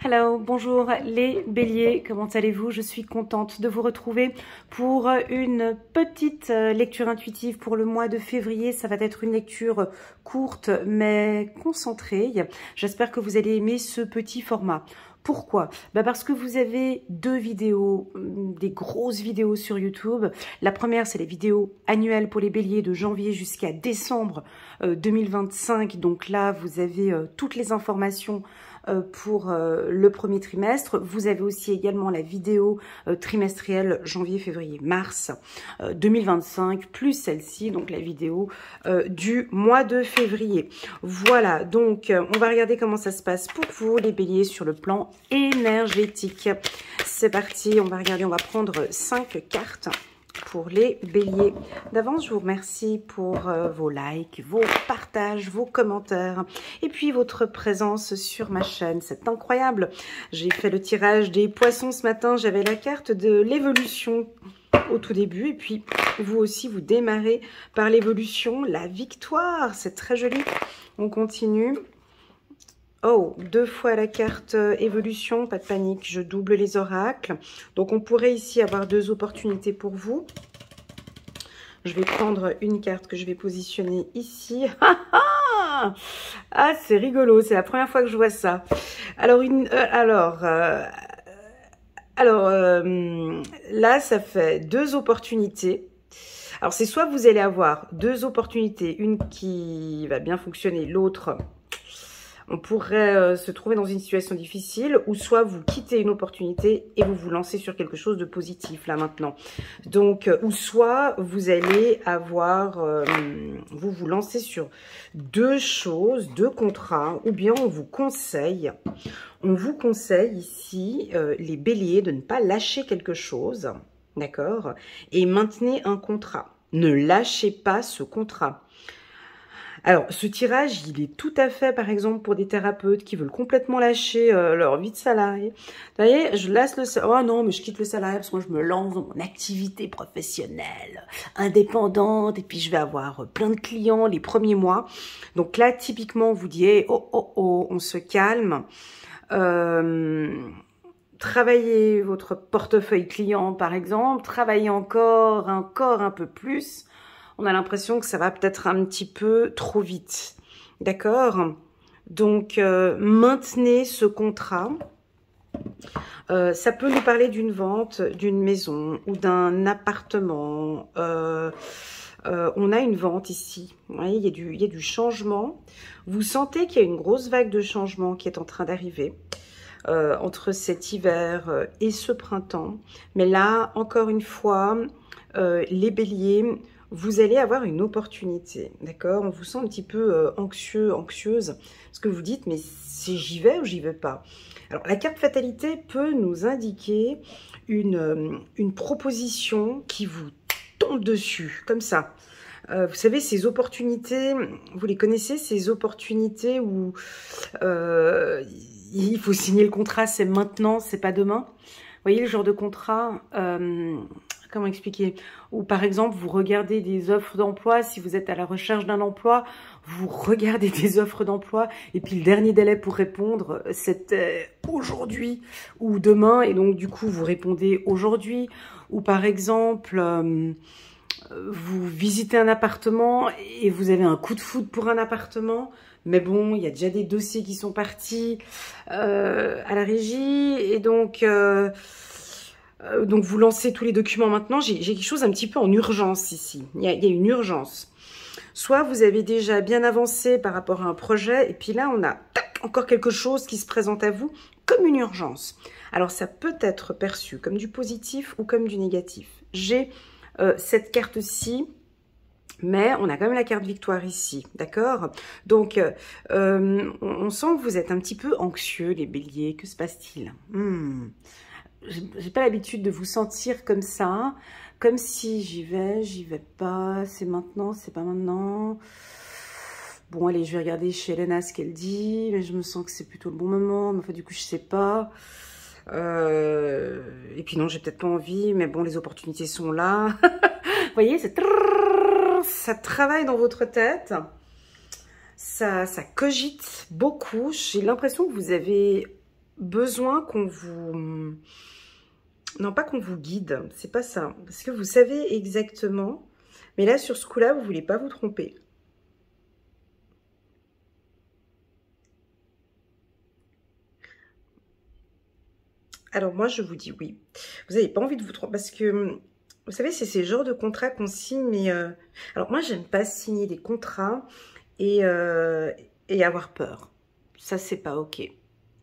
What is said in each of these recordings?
Hello, bonjour les béliers, comment allez-vous? Je suis contente de vous retrouver pour une petite lecture intuitive pour le mois de février. Ça va être une lecture courte mais concentrée. J'espère que vous allez aimer ce petit format. Pourquoi? Parce que vous avez deux vidéos, des grosses vidéos sur YouTube. La première, c'est les vidéos annuelles pour les béliers de janvier jusqu'à décembre 2025. Donc là, vous avez toutes les informations pour le premier trimestre. Vous avez aussi également la vidéo trimestrielle janvier, février, mars 2025, plus celle-ci, donc la vidéo du mois de février. Voilà, donc on va regarder comment ça se passe pour vous, les béliers, sur le plan énergétique. C'est parti, on va regarder, on va prendre 5 cartes pour les béliers. D'avance, je vous remercie pour vos likes, vos partages, vos commentaires et puis votre présence sur ma chaîne. C'est incroyable. J'ai fait le tirage des poissons ce matin. J'avais la carte de l'évolution au tout début et puis vous aussi, vous démarrez par l'évolution, la victoire. C'est très joli. On continue. Oh, 2 fois la carte évolution, pas de panique, je double les oracles. Donc on pourrait ici avoir 2 opportunités pour vous. Je vais prendre une carte que je vais positionner ici. Ah, c'est rigolo, c'est la première fois que je vois ça. Alors, là, ça fait 2 opportunités. Alors, c'est soit vous allez avoir 2 opportunités, une qui va bien fonctionner, l'autre... on pourrait se trouver dans une situation difficile, ou soit vous quittez une opportunité et vous vous lancez sur quelque chose de positif là maintenant. Donc, ou soit vous allez avoir, vous vous lancez sur 2 choses, 2 contrats, ou bien on vous conseille ici, les béliers, de ne pas lâcher quelque chose, d'accord, et maintenez un contrat. Ne lâchez pas ce contrat. Alors, ce tirage, il est tout à fait, par exemple, pour des thérapeutes qui veulent complètement lâcher leur vie de salarié. Vous voyez, je laisse le salarié. Oh non, mais je quitte le salarié parce que moi, je me lance dans mon activité professionnelle, indépendante, et puis je vais avoir plein de clients les premiers mois. Donc là, typiquement, on vous dit, hey, oh, on se calme. Travaillez votre portefeuille client, par exemple. Travaillez encore un peu plus. On a l'impression que ça va peut-être un petit peu trop vite. D'accord? Donc, maintenez ce contrat. Ça peut nous parler d'une vente, d'une maison ou d'un appartement. On a une vente ici. Vous voyez, il y a du changement. Vous sentez qu'il y a une grosse vague de changement qui est en train d'arriver entre cet hiver et ce printemps. Mais là, encore une fois, les béliers... vous allez avoir une opportunité, d'accord? On vous sent un petit peu anxieux, anxieuse, parce que vous dites, mais j'y vais ou j'y vais pas? Alors, la carte fatalité peut nous indiquer une proposition qui vous tombe dessus, comme ça. Vous savez, ces opportunités, vous les connaissez, ces opportunités où il faut signer le contrat, c'est maintenant, c'est pas demain. Vous voyez le genre de contrat... comment expliquer? Ou par exemple, vous regardez des offres d'emploi, si vous êtes à la recherche d'un emploi, vous regardez des offres d'emploi, et puis le dernier délai pour répondre, c'était aujourd'hui ou demain, et donc du coup, vous répondez aujourd'hui. Ou par exemple, vous visitez un appartement et vous avez un coup de foudre pour un appartement, mais bon, il y a déjà des dossiers qui sont partis à la régie, et donc vous lancez tous les documents maintenant. J'ai quelque chose un petit peu en urgence ici. Il y a une urgence. Soit vous avez déjà bien avancé par rapport à un projet, et puis là, on a encore quelque chose qui se présente à vous comme une urgence. Alors, ça peut être perçu comme du positif ou comme du négatif. J'ai cette carte-ci, mais on a quand même la carte victoire ici, d'accord? Donc, on sent que vous êtes un petit peu anxieux, les béliers. Que se passe-t-il? J'ai pas l'habitude de vous sentir comme ça, comme si j'y vais pas, c'est maintenant, c'est pas maintenant. Bon, allez, je vais regarder chez Elena ce qu'elle dit, mais je me sens que c'est plutôt le bon moment, mais enfin, du coup, je sais pas. Et puis non, j'ai peut-être pas envie, mais bon, les opportunités sont là. Vous voyez, ça travaille dans votre tête, ça cogite beaucoup. J'ai l'impression que vous avez besoin qu'on vous... Non, pas qu'on vous guide, c'est pas ça. Parce que vous savez exactement, mais là, sur ce coup-là, vous voulez pas vous tromper. Alors moi, je vous dis oui. Vous n'avez pas envie de vous tromper parce que, vous savez, c'est ces genres de contrats qu'on signe, mais... Alors moi, j'aime pas signer des contrats et avoir peur. Ça, c'est pas OK.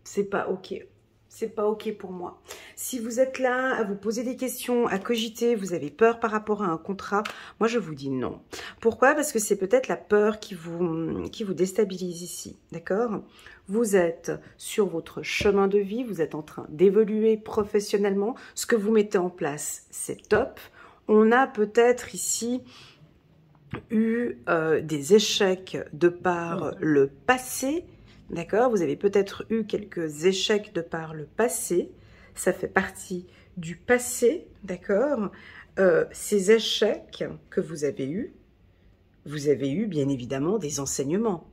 C'est pas OK. C'est pas OK pour moi. Si vous êtes là à vous poser des questions, à cogiter, vous avez peur par rapport à un contrat, moi, je vous dis non. Pourquoi? Parce que c'est peut-être la peur qui vous déstabilise ici, d'accord? Vous êtes sur votre chemin de vie, vous êtes en train d'évoluer professionnellement. Ce que vous mettez en place, c'est top. On a peut-être ici eu des échecs de par le passé, d'accord? Vous avez peut-être eu quelques échecs de par le passé. Ça fait partie du passé, d'accord? Ces échecs que vous avez eu bien évidemment des enseignements.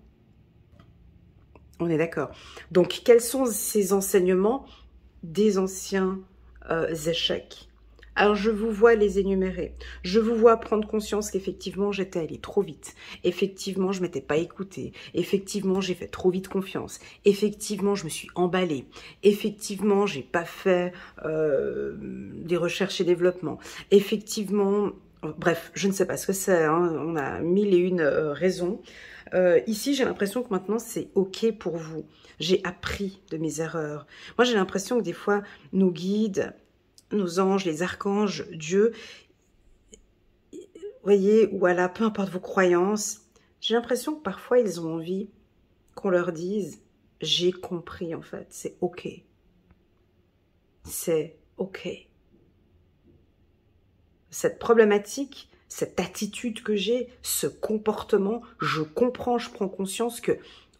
On est d'accord. Donc, quels sont ces enseignements des anciens échecs? Alors, je vous vois les énumérer. Je vous vois prendre conscience qu'effectivement, j'étais allée trop vite. Effectivement, je ne m'étais pas écoutée. Effectivement, j'ai fait trop vite confiance. Effectivement, je me suis emballée. Effectivement, j'ai pas fait des recherches et développement. Effectivement, bref, je ne sais pas ce que c'est. Hein. On a mille et une raisons. Ici, j'ai l'impression que maintenant, c'est OK pour vous. J'ai appris de mes erreurs. Moi, j'ai l'impression que des fois, nos guides, nos anges, les archanges, Dieu, vous voyez, ou voilà, peu importe vos croyances, j'ai l'impression que parfois, ils ont envie qu'on leur dise « j'ai compris, en fait, c'est OK. C'est OK. » Cette problématique, cette attitude que j'ai, ce comportement, je comprends, je prends conscience que,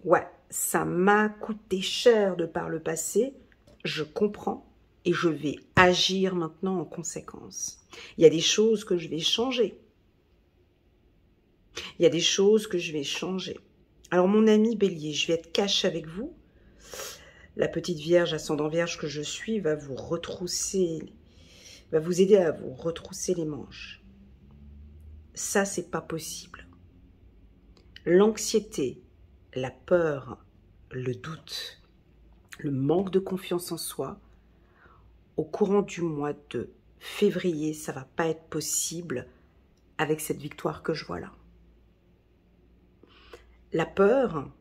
ouais, ça m'a coûté cher de par le passé, je comprends et je vais agir maintenant en conséquence. Il y a des choses que je vais changer. Il y a des choses que je vais changer. Alors mon ami Bélier, je vais être cash avec vous. La petite Vierge, ascendant Vierge que je suis, va vous retrousser, va vous aider à vous retrousser les manches. Ça, c'est pas possible. L'anxiété, la peur, le doute, le manque de confiance en soi, au courant du mois de février, ça va pas être possible avec cette victoire que je vois là. La peur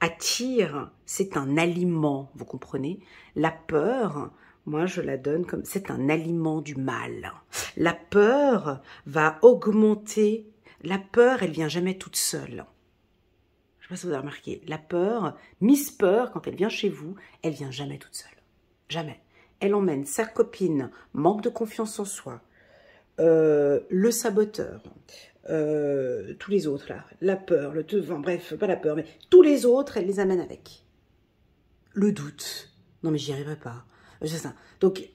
attire, c'est un aliment, vous comprenez? La peur, moi je la donne comme, c'est un aliment du mal. La peur va augmenter, la peur elle vient jamais toute seule. Je sais pas si vous avez remarqué, la peur, Miss Peur, quand elle vient chez vous, elle vient jamais toute seule. Jamais. Elle emmène sa copine, manque de confiance en soi, le saboteur, tous les autres là, la peur, le devant, bref, pas la peur, mais tous les autres, elle les amène avec. Le doute. Non mais j'y arriverai pas. C'est ça. Donc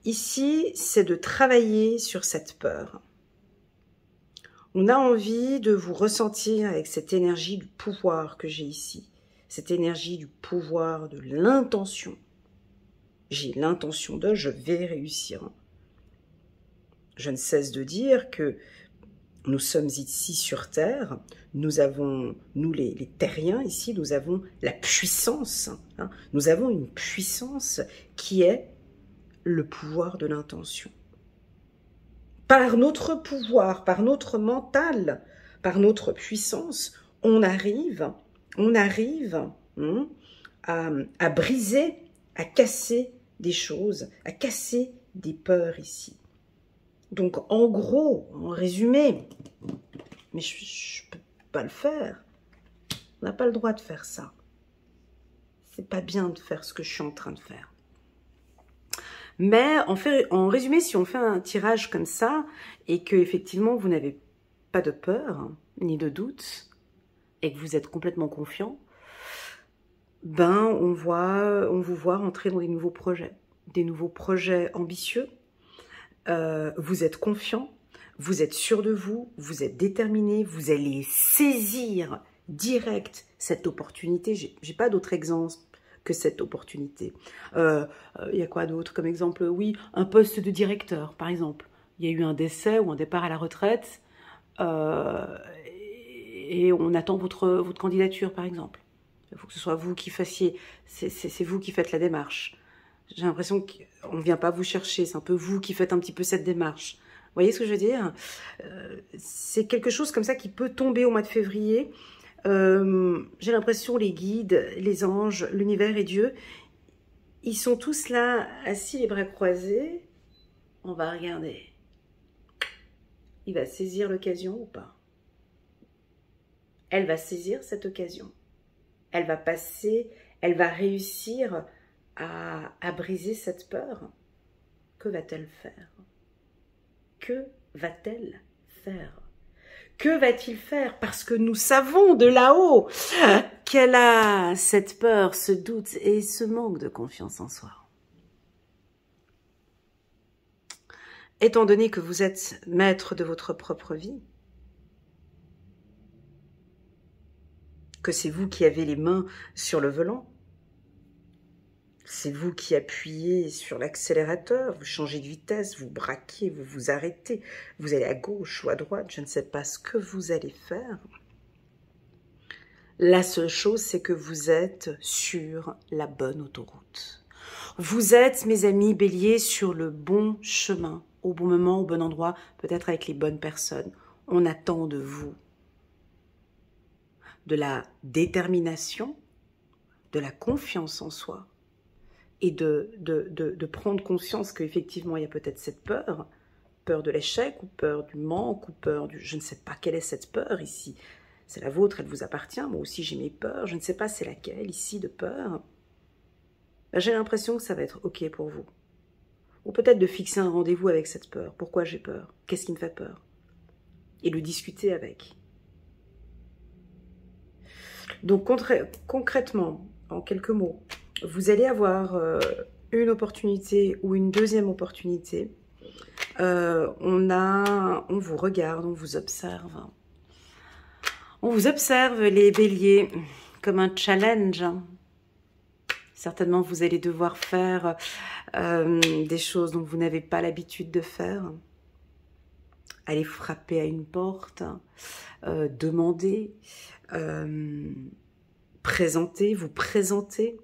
ici, c'est de travailler sur cette peur. On a envie de vous ressentir avec cette énergie du pouvoir que j'ai ici. Cette énergie du pouvoir, de l'intention. J'ai l'intention de, je vais réussir. Je ne cesse de dire que nous sommes ici sur Terre, nous avons, nous les terriens ici, nous avons la puissance. Hein, nous avons une puissance qui est le pouvoir de l'intention. Par notre pouvoir, par notre mental, par notre puissance, on arrive à briser, à casser des choses, à casser des peurs ici. Donc, en gros, en résumé, mais je ne peux pas le faire. On n'a pas le droit de faire ça. C'est pas bien de faire ce que je suis en train de faire. Mais en résumé, si on fait un tirage comme ça, et que effectivement vous n'avez pas de peur, ni de doute, et que vous êtes complètement confiant, ben on vous voit rentrer dans des nouveaux projets ambitieux. Vous êtes confiant, vous êtes sûr de vous, vous êtes déterminé, vous allez saisir direct cette opportunité. J'ai pas d'autre exemple que cette opportunité. Y a quoi d'autre comme exemple? Oui, un poste de directeur, par exemple. Il y a eu un décès ou un départ à la retraite et on attend votre candidature, par exemple. Il faut que ce soit vous qui fassiez, c'est vous qui faites la démarche. J'ai l'impression qu'on ne vient pas vous chercher, c'est un peu vous qui faites un petit peu cette démarche. Vous voyez ce que je veux dire? C'est quelque chose comme ça qui peut tomber au mois de février. J'ai l'impression les guides, les anges, l'univers et Dieu, ils sont tous là, assis les bras croisés. On va regarder. Il va saisir l'occasion ou pas? Elle va saisir cette occasion. Elle va passer, elle va réussir à briser cette peur. Que va-t-elle faire? Que va-t-elle faire? Que va-t-il faire? Parce que nous savons de là-haut qu'elle a cette peur, ce doute et ce manque de confiance en soi. Étant donné que vous êtes maître de votre propre vie, que c'est vous qui avez les mains sur le volant, c'est vous qui appuyez sur l'accélérateur, vous changez de vitesse, vous braquez, vous vous arrêtez, vous allez à gauche ou à droite, je ne sais pas ce que vous allez faire. La seule chose, c'est que vous êtes sur la bonne autoroute. Vous êtes, mes amis béliers, sur le bon chemin, au bon moment, au bon endroit, peut-être avec les bonnes personnes. On attend de vous de la détermination, de la confiance en soi, et de prendre conscience qu'effectivement, il y a peut-être cette peur de l'échec, ou peur du manque, ou peur du... Je ne sais pas quelle est cette peur ici. C'est la vôtre, elle vous appartient. Moi aussi, j'ai mes peurs. Je ne sais pas c'est laquelle ici de peur. Ben, j'ai l'impression que ça va être OK pour vous. Ou peut-être de fixer un rendez-vous avec cette peur. Pourquoi j'ai peur? Qu'est-ce qui me fait peur? Et de discuter avec. Donc, concrètement, en quelques mots, vous allez avoir une opportunité ou une deuxième opportunité. On vous regarde, on vous observe. On vous observe, les béliers, comme un challenge. Certainement, vous allez devoir faire des choses dont vous n'avez pas l'habitude de faire. Aller frapper à une porte, demander, vous présenter,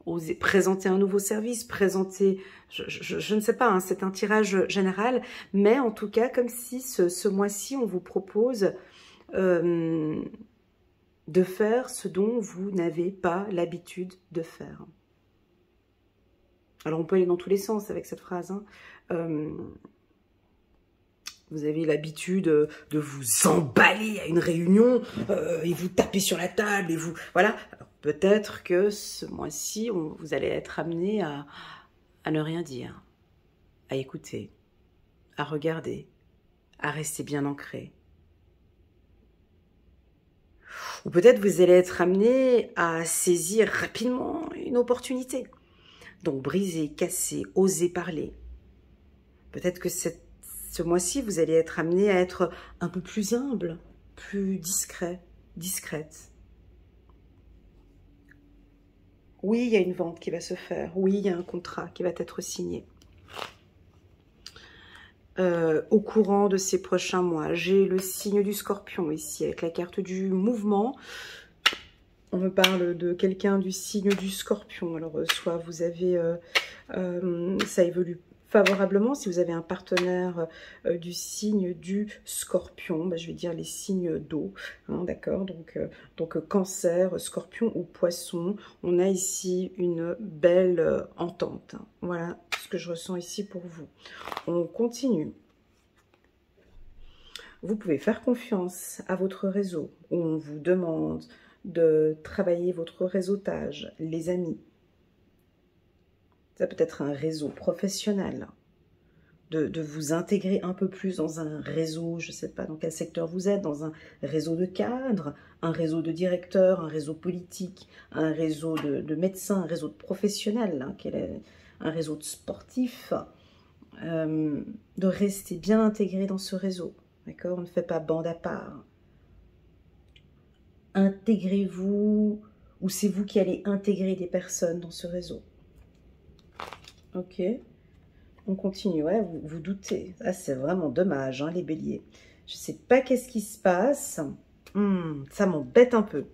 oser présenter un nouveau service, présenter, je ne sais pas, hein, c'est un tirage général, mais en tout cas, comme si ce mois-ci, on vous propose de faire ce dont vous n'avez pas l'habitude de faire. Alors, on peut aller dans tous les sens avec cette phrase, hein. Vous avez l'habitude de vous emballer à une réunion et vous taper sur la table et vous... Voilà. Alors, peut-être que ce mois-ci, vous allez être amené à ne rien dire, à écouter, à regarder, à rester bien ancré. Ou peut-être vous allez être amené à saisir rapidement une opportunité. Donc, briser, casser, oser parler. Peut-être que ce mois-ci, vous allez être amené à être un peu plus humble, plus discret, discrète. Oui, il y a une vente qui va se faire. Oui, il y a un contrat qui va être signé. Au courant de ces prochains mois, j'ai le signe du Scorpion ici, avec la carte du mouvement. On me parle de quelqu'un du signe du Scorpion. Alors, soit vous avez... ça évolue favorablement. Si vous avez un partenaire du signe du Scorpion, ben, je vais dire les signes d'eau, hein, d'accord, donc Cancer, Scorpion ou Poisson, on a ici une belle entente, hein. Voilà ce que je ressens ici pour vous. On continue. Vous pouvez faire confiance à votre réseau, où on vous demande de travailler votre réseautage, les amis. Ça peut être un réseau professionnel, de vous intégrer un peu plus dans un réseau, je ne sais pas dans quel secteur vous êtes, dans un réseau de cadres, un réseau de directeurs, un réseau politique, un réseau de médecins, un réseau de professionnels, hein, un réseau de sportifs, de rester bien intégré dans ce réseau, d'accord? On ne fait pas bande à part. intégrez-vous ou c'est vous qui allez intégrer des personnes dans ce réseau. Ok, on continue. Ouais, vous doutez. Ah, c'est vraiment dommage, hein, les béliers. Je ne sais pas qu'est-ce qui se passe. Ça m'embête un peu.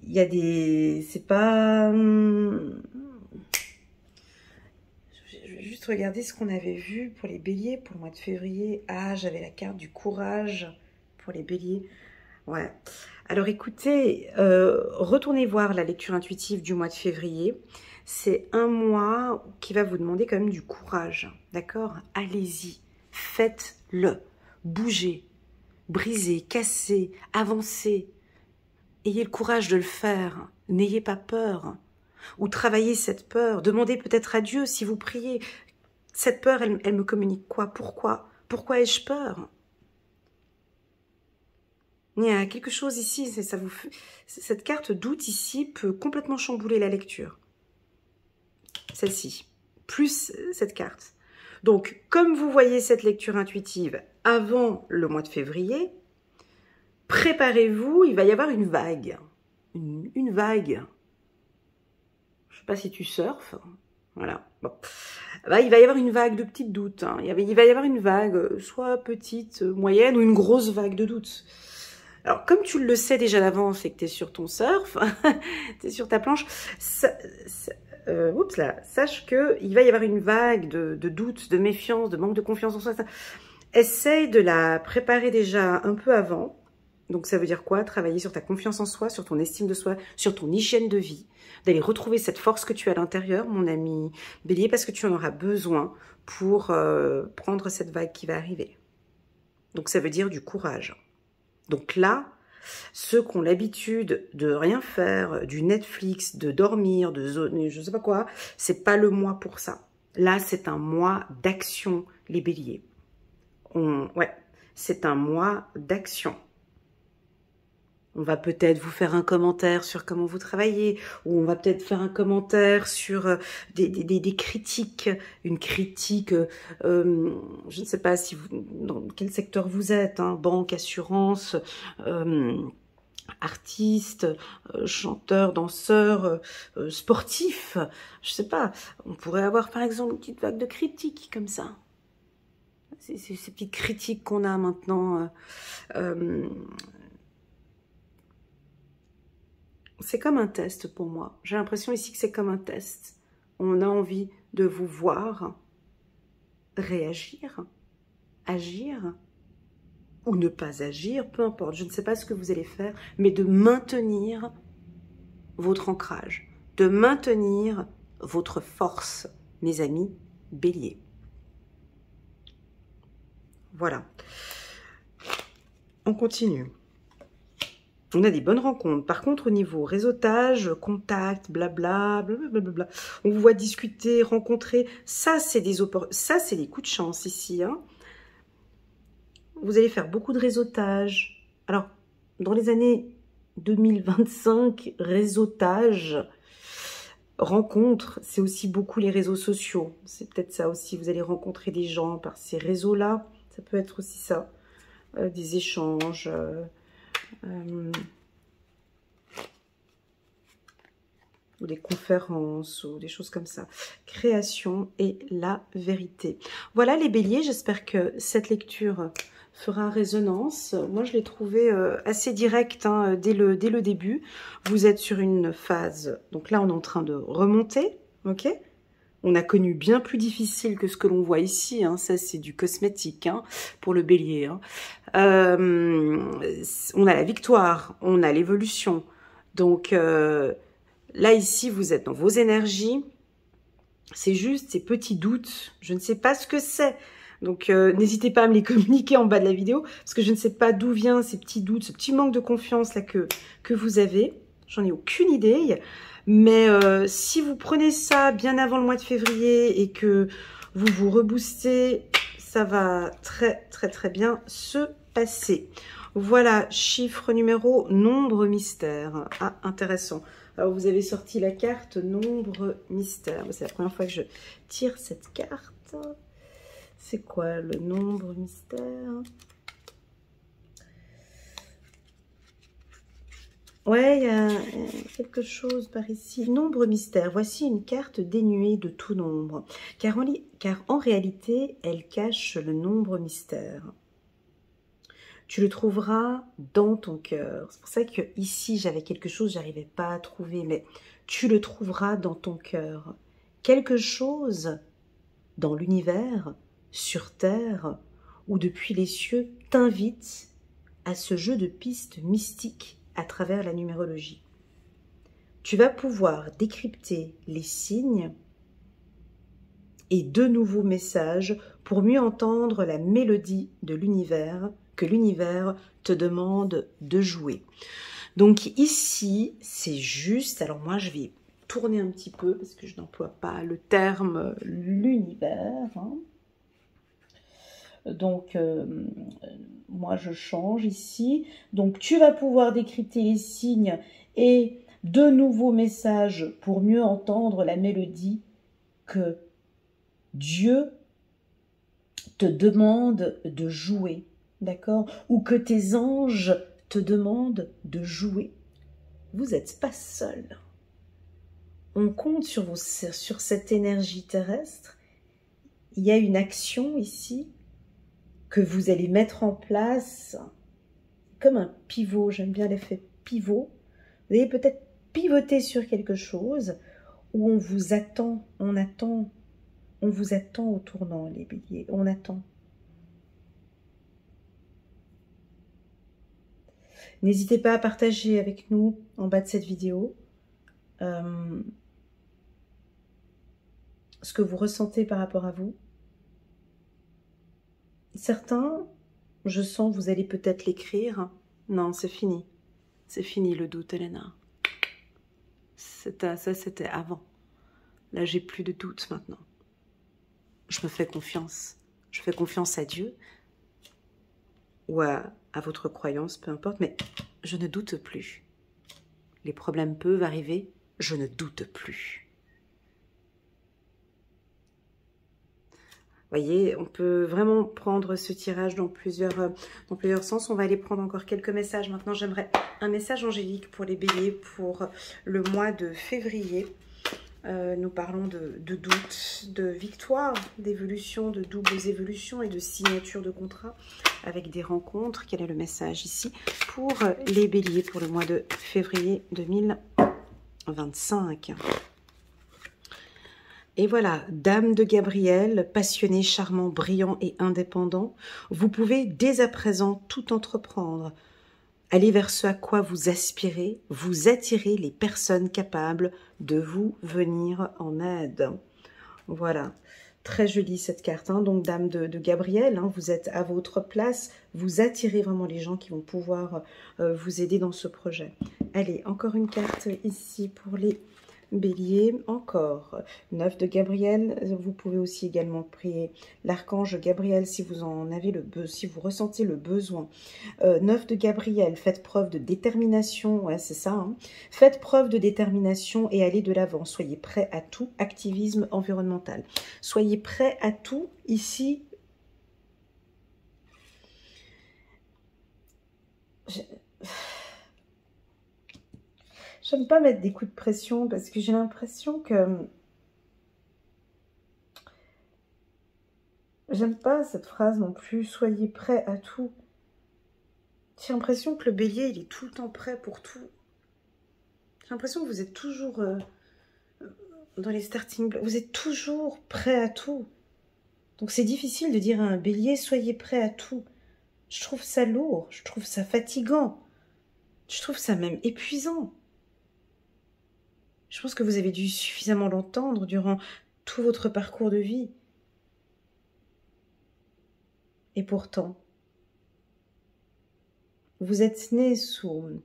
Il y a des... C'est pas... Je vais juste regarder ce qu'on avait vu pour les béliers pour le mois de février. Ah, j'avais la carte du courage pour les béliers. Ouais. Alors écoutez, retournez voir la lecture intuitive du mois de février. C'est un mois qui va vous demander quand même du courage. D'accord? Allez-y, faites-le. Bougez, brisez, cassez, avancez. Ayez le courage de le faire. N'ayez pas peur. Ou travaillez cette peur. Demandez peut-être à Dieu si vous priez. Cette peur, elle me communique quoi? Pourquoi? Pourquoi ai-je peur? Il y a quelque chose ici, cette carte doute ici peut complètement chambouler la lecture. Celle-ci, plus cette carte. Donc, comme vous voyez cette lecture intuitive avant le mois de février, préparez-vous, il va y avoir une vague. Une vague. Je ne sais pas si tu surfes. Voilà. Bon. Bah, il va y avoir une vague de petites doutes. Hein. Il va y avoir une vague, soit petite, moyenne, ou une grosse vague de doutes. Alors, comme tu le sais déjà d'avance et que tu es sur ton surf, tu es sur ta planche, oups là, sache qu'il va y avoir une vague de doutes, de méfiance, de manque de confiance en soi. Essaye de la préparer déjà un peu avant. Donc, ça veut dire quoi? Travailler sur ta confiance en soi, sur ton estime de soi, sur ton hygiène de vie, d'aller retrouver cette force que tu as à l'intérieur, mon ami Bélier, parce que tu en auras besoin pour prendre cette vague qui va arriver. Donc, ça veut dire du courage. Donc là, ceux qui ont l'habitude de rien faire, du Netflix, de dormir, de zoner, je ne sais pas quoi, c'est pas le mois pour ça. Là, c'est un mois d'action, les béliers. Ouais, c'est un mois d'action. On va peut-être vous faire un commentaire sur comment vous travaillez, ou on va peut-être faire un commentaire sur des critiques, une critique, je ne sais pas si dans quel secteur vous êtes, hein, banque, assurance, artiste, chanteur, danseur, sportif, je ne sais pas. On pourrait avoir par exemple une petite vague de critiques comme ça. Ces petites critiques qu'on a maintenant. C'est comme un test pour moi. J'ai l'impression ici que c'est comme un test. On a envie de vous voir réagir, agir ou ne pas agir, peu importe. Je ne sais pas ce que vous allez faire, mais de maintenir votre ancrage, de maintenir votre force, mes amis béliers. Voilà. On continue. On a des bonnes rencontres. Par contre, au niveau réseautage, contact, blabla, blablabla, on vous voit discuter, rencontrer. Ça, c'est des coups de chance ici. Hein. Vous allez faire beaucoup de réseautage. Alors, dans les années 2025, réseautage, rencontre, c'est aussi beaucoup les réseaux sociaux. C'est peut-être ça aussi. Vous allez rencontrer des gens par ces réseaux-là. Ça peut être aussi ça. Des échanges... ou des conférences ou des choses comme ça. Création et la vérité. Voilà les béliers, j'espère que cette lecture fera résonance. Moi je l'ai trouvé assez direct hein, dès le début. Vous êtes sur une phase, donc là on est en train de remonter, ok? On a connu bien plus difficile que ce que l'on voit ici. Hein. Ça, c'est du cosmétique hein, pour le bélier. Hein. On a la victoire, on a l'évolution. Donc, là, ici, vous êtes dans vos énergies. C'est juste ces petits doutes. Je ne sais pas ce que c'est. Donc, n'hésitez pas à me les communiquer en bas de la vidéo. Parce que je ne sais pas d'où viennent ces petits doutes, ce petit manque de confiance là que vous avez. J'en ai aucune idée. Mais si vous prenez ça bien avant le mois de février et que vous vous reboostez, ça va très très très bien se passer. Voilà, chiffre, numéro, nombre, mystère. Ah, intéressant. Alors, vous avez sorti la carte nombre, mystère. C'est la première fois que je tire cette carte. C'est quoi le nombre, mystère? Ouais, il y a quelque chose par ici. Nombre mystère. Voici une carte dénuée de tout nombre. Car en réalité, elle cache le nombre mystère. Tu le trouveras dans ton cœur. C'est pour ça que ici, j'avais quelque chose, j'arrivais pas à trouver, mais tu le trouveras dans ton cœur. Quelque chose dans l'univers, sur terre, ou depuis les cieux, t'invite à ce jeu de pistes mystiques à travers la numérologie. Tu vas pouvoir décrypter les signes et de nouveaux messages pour mieux entendre la mélodie de l'univers que l'univers te demande de jouer. Donc ici, c'est juste, alors moi je vais tourner un petit peu parce que je n'emploie pas le terme l'univers. Hein. Donc moi je change ici. Donc tu vas pouvoir décrypter les signes et de nouveaux messages pour mieux entendre la mélodie que Dieu te demande de jouer, d'accord? Ou que tes anges te demandent de jouer. Vous n'êtes pas seul. On compte sur cette énergie terrestre. Il y a une action ici que vous allez mettre en place comme un pivot. J'aime bien l'effet pivot. Vous allez peut-être pivoter sur quelque chose où on vous attend, on vous attend au tournant, les béliers, on attend. N'hésitez pas à partager avec nous en bas de cette vidéo ce que vous ressentez par rapport à vous. Certains, je sens, vous allez peut-être l'écrire. Non, c'est fini. C'est fini le doute, Elena. Ça, c'était avant. Là, j'ai plus de doute maintenant. Je me fais confiance. Je fais confiance à Dieu ou à votre croyance, peu importe, mais je ne doute plus. Les problèmes peuvent arriver, je ne doute plus. Vous voyez, on peut vraiment prendre ce tirage dans plusieurs sens. On va aller prendre encore quelques messages. Maintenant, j'aimerais un message angélique pour les béliers pour le mois de février. Nous parlons de doute, de victoire, d'évolution, de doubles évolutions et de signature de contrat avec des rencontres. Quel est le message ici pour les béliers pour le mois de février 2025? Et voilà, Dame de Gabriel, passionné, charmant, brillant et indépendant, vous pouvez dès à présent tout entreprendre. Allez vers ce à quoi vous aspirez, vous attirez les personnes capables de vous venir en aide. Voilà, très jolie cette carte, hein. Donc Dame de Gabriel, hein, vous êtes à votre place, vous attirez vraiment les gens qui vont pouvoir vous aider dans ce projet. Allez, encore une carte ici pour les bélier, encore 9 de Gabriel. Vous pouvez aussi également prier l'archange Gabriel si vous en avez si vous ressentez le besoin. 9 de Gabriel, faites preuve de détermination, ouais c'est ça, hein. Faites preuve de détermination et allez de l'avant, soyez prêts à tout, activisme environnemental. Soyez prêts à tout, ici. J'aime pas mettre des coups de pression parce que j'ai l'impression que... J'aime pas cette phrase non plus, soyez prêts à tout. J'ai l'impression que le bélier, il est tout le temps prêt pour tout. J'ai l'impression que vous êtes toujours dans les starting blocks, vous êtes toujours prêt à tout. Donc c'est difficile de dire à un bélier, soyez prêt à tout. Je trouve ça lourd, je trouve ça fatigant, je trouve ça même épuisant. Je pense que vous avez dû suffisamment l'entendre durant tout votre parcours de vie. Et pourtant, vous êtes né sous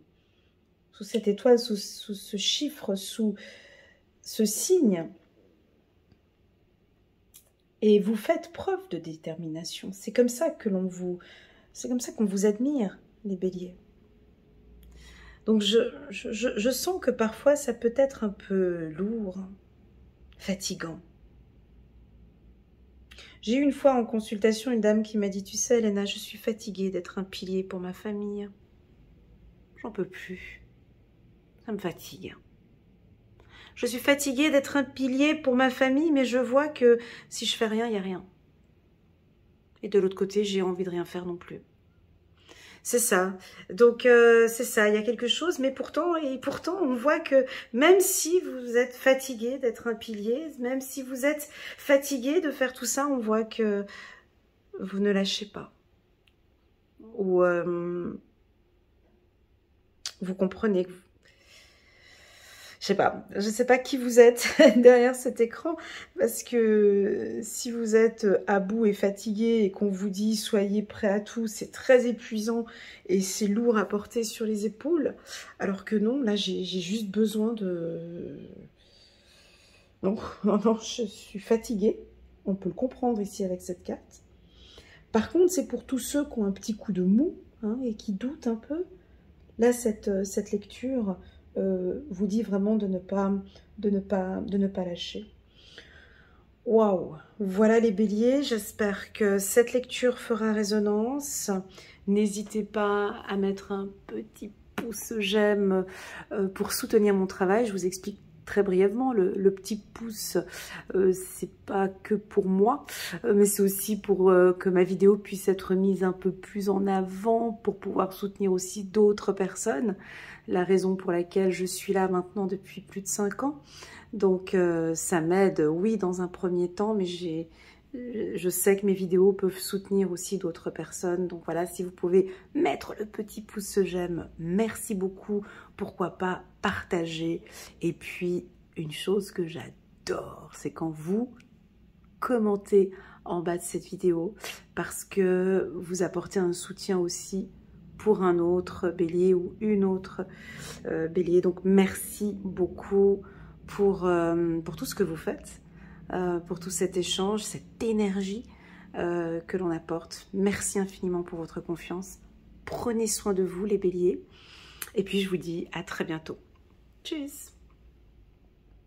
cette étoile, sous ce chiffre, sous ce signe. Et vous faites preuve de détermination. C'est comme ça que qu'on vous admire, les béliers. Donc je sens que parfois ça peut être un peu lourd, fatigant. J'ai eu une fois en consultation une dame qui m'a dit, tu sais Elena, je suis fatiguée d'être un pilier pour ma famille. J'en peux plus. Ça me fatigue. Je suis fatiguée d'être un pilier pour ma famille, mais je vois que si je fais rien, il n'y a rien. Et de l'autre côté, j'ai envie de rien faire non plus. C'est ça. Donc, c'est ça. Il y a quelque chose, mais pourtant, on voit que même si vous êtes fatigué d'être un pilier, même si vous êtes fatigué de faire tout ça, on voit que vous ne lâchez pas. Ou vous comprenez que je sais pas qui vous êtes derrière cet écran, parce que si vous êtes à bout et fatigué et qu'on vous dit soyez prêt à tout, c'est très épuisant et c'est lourd à porter sur les épaules, alors que non, là j'ai juste besoin de... Non, je suis fatiguée, on peut le comprendre ici avec cette carte. Par contre, c'est pour tous ceux qui ont un petit coup de mou hein, et qui doutent un peu. Là, cette lecture vous dit vraiment de ne pas lâcher. Waouh! Voilà les béliers, j'espère que cette lecture fera résonance. N'hésitez pas à mettre un petit pouce j'aime pour soutenir mon travail. Je vous explique très brièvement, le petit pouce, c'est pas que pour moi, mais c'est aussi pour que ma vidéo puisse être mise un peu plus en avant, pour pouvoir soutenir aussi d'autres personnes. La raison pour laquelle je suis là maintenant depuis plus de 5 ans. Donc ça m'aide, oui, dans un premier temps, mais je sais que mes vidéos peuvent soutenir aussi d'autres personnes. Donc voilà, si vous pouvez mettre le petit pouce j'aime, merci beaucoup. Pourquoi pas partager. Et puis, une chose que j'adore, c'est quand vous commentez en bas de cette vidéo, parce que vous apportez un soutien aussi pour un autre bélier ou une autre bélier. Donc merci beaucoup pour tout ce que vous faites, pour tout cet échange, cette énergie que l'on apporte. Merci infiniment pour votre confiance. Prenez soin de vous les béliers. Et puis je vous dis à très bientôt. Tchuss!